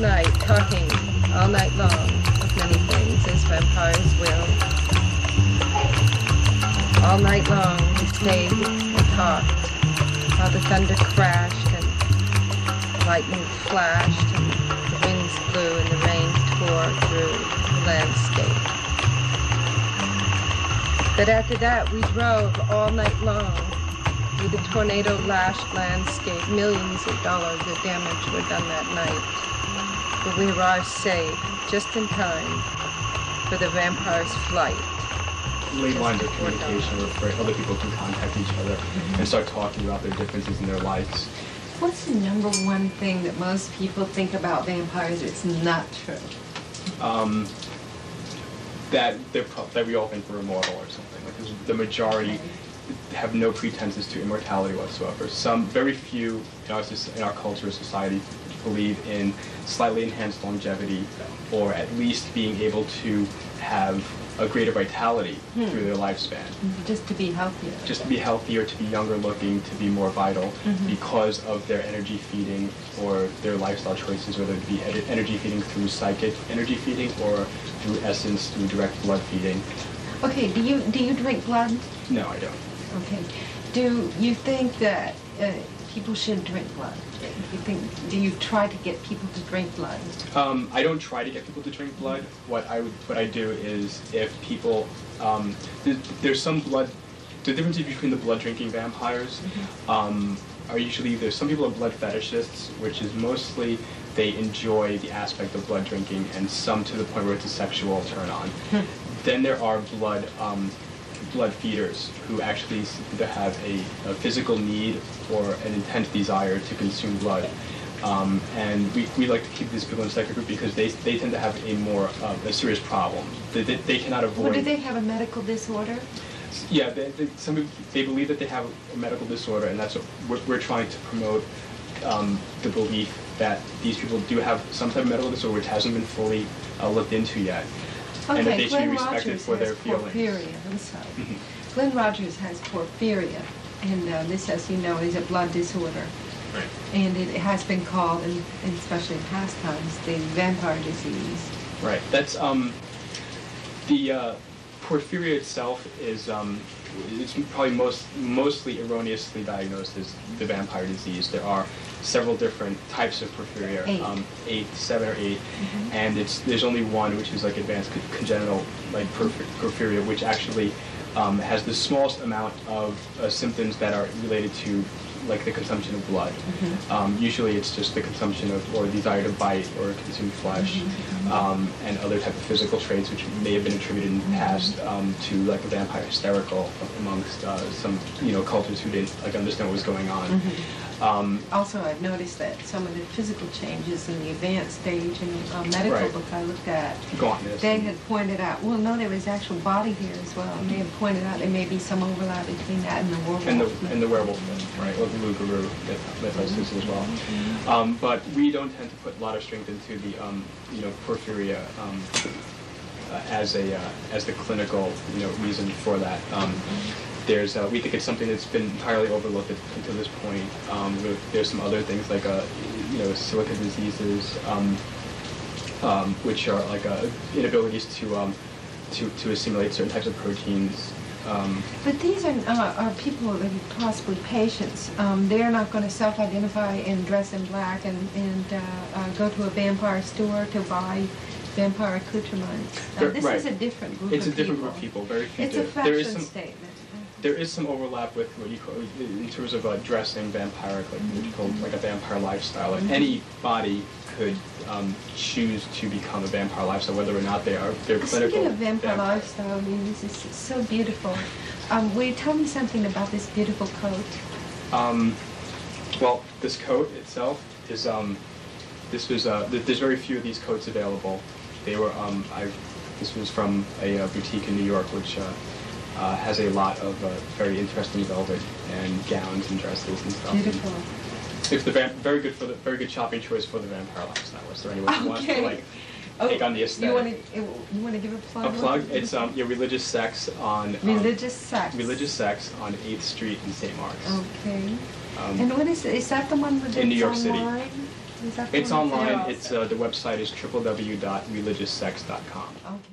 night, talking all night long of many things, as vampires will. All night long we stayed and talked, while the thunder crashed and lightning flashed and the winds blew and the rain tore through the landscape. But after that we drove all night long through the tornado-lashed landscape. Millions of dollars of damage were done that night. But we arrived safe, just in time for the vampire's flight. Late lines of communication where other people can contact each other and start talking about their differences in their lives. What's the number one thing that most people think about vampires that's not true? That we all think we're immortal or something. Like the majority have no pretenses to immortality whatsoever. Some very few in our culture or society believe in slightly enhanced longevity, or at least being able to have a greater vitality through their lifespan. Just to be healthier. Just to be healthier, to be younger looking, to be more vital, because of their energy feeding or their lifestyle choices, whether it be energy feeding through psychic energy feeding or through essence, through direct blood feeding. Okay, do you drink blood? No, I don't. Okay. Do you think that people should drink blood? Do you try to get people to drink blood? I don't try to get people to drink blood. What I do is, if people, there's some blood, the differences between the blood drinking vampires are usually, there's some people are blood fetishists, which is mostly they enjoy the aspect of blood drinking, and some to the point where it's a sexual turn on. Then there are blood feeders who actually either have a physical need or an intense desire to consume blood. And we like to keep these people in separate group because they tend to have a serious problem. They cannot avoid. Well, do they have a medical disorder? Yeah, they believe that they have a medical disorder, and that's what we're trying to promote, the belief that these people do have some type of medical disorder which hasn't been fully looked into yet. Okay, and that they should Glenn be respected Rogers for their has feelings. porphyria. I'm sorry. Glenn Rogers has porphyria, and this, as you know, is a blood disorder. Right. And it has been called, and especially in past times, the vampire disease. Right. That's the porphyria itself is it's probably mostly erroneously diagnosed as the vampire disease. There are several different types of porphyria, 7 or 8, and there's only one, which is like advanced congenital like porphyria, which actually has the smallest amount of symptoms that are related to like the consumption of blood. Usually it's just the consumption of, or desire to bite or consume flesh, and other type of physical traits which may have been attributed in the past to like a vampire hysterical amongst some cultures who didn't like understand what was going on. Also, I've noticed that some of the physical changes in the advanced stage in a medical book I looked at, they had pointed out, well, no, there was actual body here as well, and they had pointed out there may be some overlap between that and the werewolf. And the werewolf myth, right, or the Lugaroo mythos as well. But we don't tend to put a lot of strength into the, porphyria as the clinical, reason for that. We think it's something that's been entirely overlooked until this point. There's some other things like, silica diseases, which are like inabilities to assimilate certain types of proteins. But these are people that are possibly patients. They're not going to self-identify and dress in black and go to a vampire store to buy vampire accoutrements. This is a different group of people. It's a different group of people, very few. It's a fashion statement. There is some overlap with what you call, in terms of dressing vampiric, like what you call like a vampire lifestyle. Like anybody could choose to become a vampire lifestyle, whether or not they're clinical. Speaking of vampire lifestyle, I mean, this is so beautiful. Will you tell me something about this beautiful coat? Well, this coat itself is there's very few of these coats available. They were this was from a boutique in New York, which has a lot of very interesting velvet and gowns and dresses and stuff. Beautiful. It's very good shopping choice for the vampire lifestyle. Is there anyone who wants to like take on the aesthetic? You want to give a plug? A plug? It's Religious Sex on Religious Sex. Religious Sex on 8th Street in St. Mark's. Okay. And what is that the one with in New York online? City? Is that the It's one? online. Yeah. It's the website is www.religioussex.com. Okay.